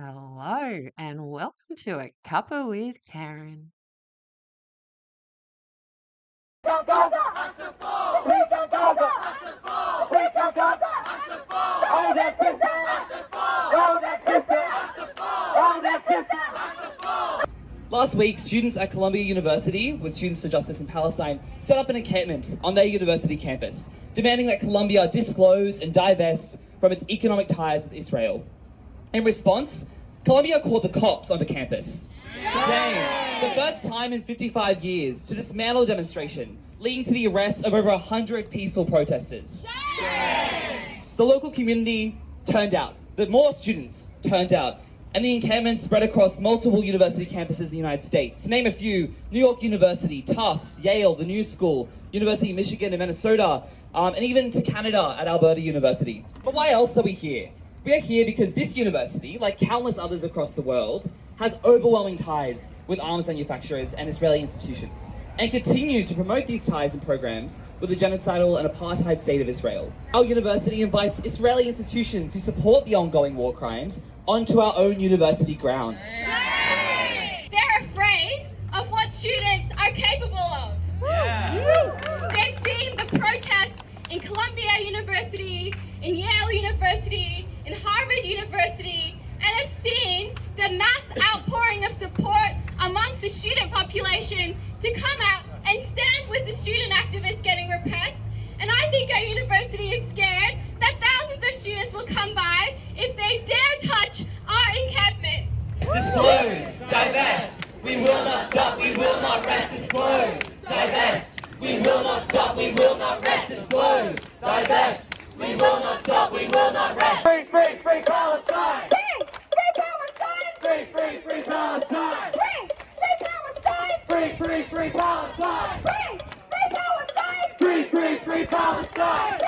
Hello, and welcome to A Cuppa with Karen. Last week, students at Columbia University, with Students for Justice in Palestine, set up an encampment on their university campus, demanding that Columbia disclose and divest from its economic ties with Israel. In response, Columbia called the cops onto campus. Today, the first time in 55 years to dismantle a demonstration, leading to the arrest of over 100 peaceful protesters. The local community turned out, but more students turned out, and the encampment spread across multiple university campuses in the United States. To name a few, New York University, Tufts, Yale, the New School, University of Michigan and Minnesota, and even to Canada at Alberta University. But why else are we here? We are here because this university, like countless others across the world, has overwhelming ties with arms manufacturers and Israeli institutions, and continue to promote these ties and programs with the genocidal and apartheid state of Israel. Our university invites Israeli institutions who support the ongoing war crimes onto our own university grounds. They're afraid of what students are capable of. They've seen the protests in Columbia University, in Yale University, in Harvard University, and have seen the mass outpouring of support amongst the student population to come out and stand with the student activists getting repressed. And I think our university is scared that thousands of students will come by if they dare touch our encampment. Disclose, divest, we will not stop, we will not rest. Disclose, divest, we will not stop, we will not rest. Disclose, divest, we will not stop, we will not rest. Free, free, free Palestine! Free Palestine! Free, free, free Palestine! Free Palestine! Free, free, free Palestine! Free Palestine! Free, free, free Palestine!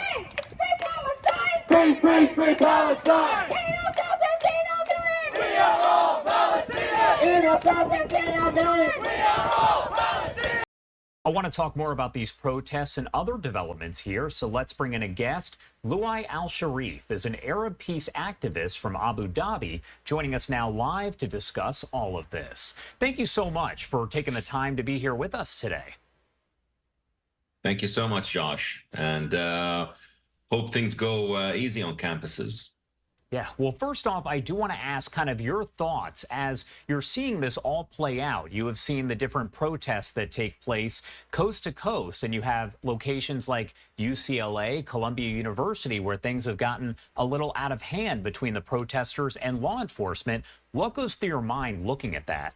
Free Palestine! Free, free, free Palestine! We are all Palestinians! We are all Palestinians! I want to talk more about these protests and other developments here, so let's bring in a guest. Louai Al-Sharif is an Arab peace activist from Abu Dhabi, joining us now live to discuss all of this. Thank you so much for taking the time to be here with us today. Thank you so much, Josh, and hope things go easy on campuses. Yeah, well, first off, I do want to ask kind of your thoughts as you're seeing this all play out. You have seen the different protests that take place coast to coast, and you have locations like UCLA, Columbia University, where things have gotten a little out of hand between the protesters and law enforcement. What goes through your mind looking at that?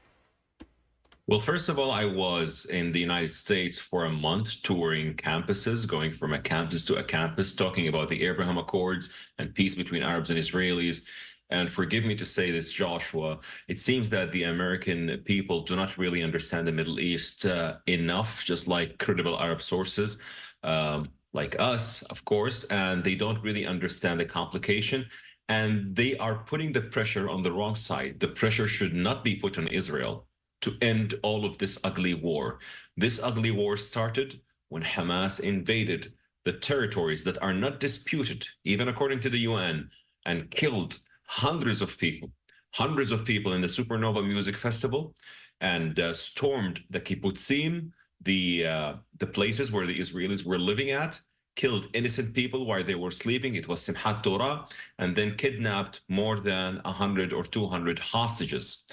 Well, first of all, I was in the United States for a month touring campuses, going from a campus to a campus, talking about the Abraham Accords and peace between Arabs and Israelis. And forgive me to say this, Joshua, it seems that the American people do not really understand the Middle East enough, just like credible Arab sources, like us, of course, and they don't really understand the complication. And they are putting the pressure on the wrong side. The pressure should not be put on Israel to end all of this ugly war. This ugly war started when Hamas invaded the territories that are not disputed, even according to the UN, and killed hundreds of people in the Supernova Music Festival, and stormed the kibbutzim, the places where the Israelis were living at, killed innocent people while they were sleeping. It was Simchat Torah, and then kidnapped more than 100 or 200 hostages,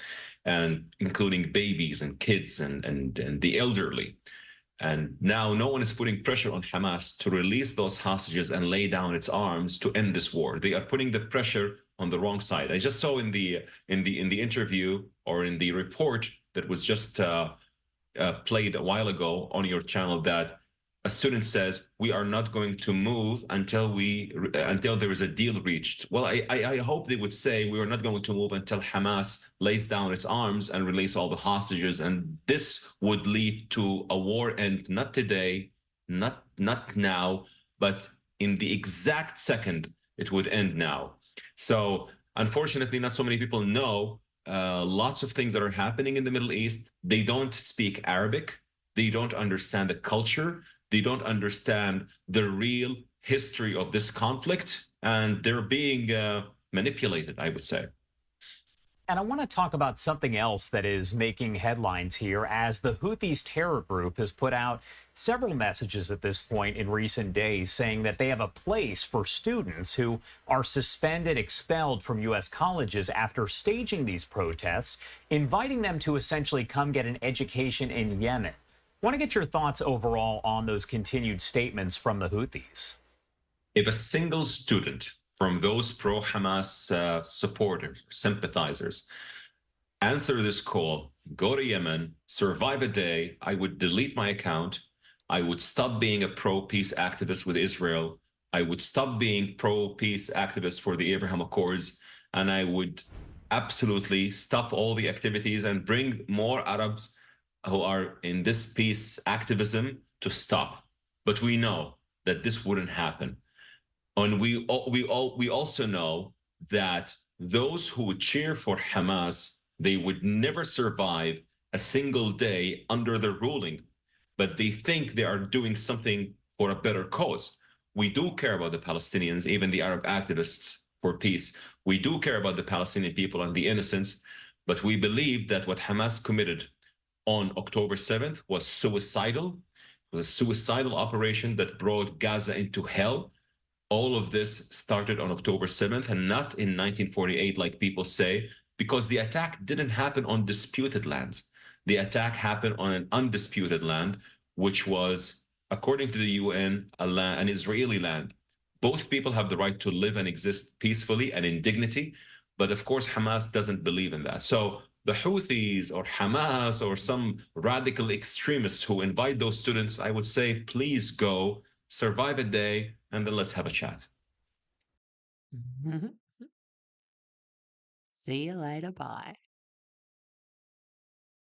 and including babies and kids and the elderly. And now no one is putting pressure on Hamas to release those hostages and lay down its arms to end this war. They are putting the pressure on the wrong side. I just saw in the interview, or in the report that was just played a while ago on your channel, that a student says, we are not going to move until there is a deal reached. Well, I hope they would say we are not going to move until Hamas lays down its arms and release all the hostages. And this would lead to a war end, not today, not now, but in the exact second it would end now. So unfortunately, not so many people know lots of things that are happening in the Middle East. They don't speak Arabic. They don't understand the culture. They don't understand the real history of this conflict, and they're being manipulated, I would say. And I want to talk about something else that is making headlines here, as the Houthis terror group has put out several messages at this point in recent days saying that they have a place for students who are suspended, expelled from U.S. colleges after staging these protests, inviting them to essentially come get an education in Yemen. Want to get your thoughts overall on those continued statements from the Houthis? If a single student from those pro Hamas supporters, sympathizers, answer this call, go to Yemen, survive a day, I would delete my account. I would stop being a pro peace activist with Israel. I would stop being pro peace activist for the Abraham Accords. And I would absolutely stop all the activities and bring more Arabs who are in this peace activism to stop. But we know that this wouldn't happen. And we also know that those who would cheer for Hamas, they would never survive a single day under the ruling, but they think they are doing something for a better cause. We do care about the Palestinians, even the Arab activists for peace. We do care about the Palestinian people and the innocents, but we believe that what Hamas committed on October 7th was suicidal. It was a suicidal operation that brought Gaza into hell. All of this started on October 7th and not in 1948, like people say, because the attack didn't happen on disputed lands. The attack happened on an undisputed land, which was, according to the UN, an Israeli land. Both people have the right to live and exist peacefully and in dignity. But of course, Hamas doesn't believe in that. So the Houthis or Hamas or some radical extremists who invite those students, I would say, please go, survive a day, and then let's have a chat. See you later. Bye.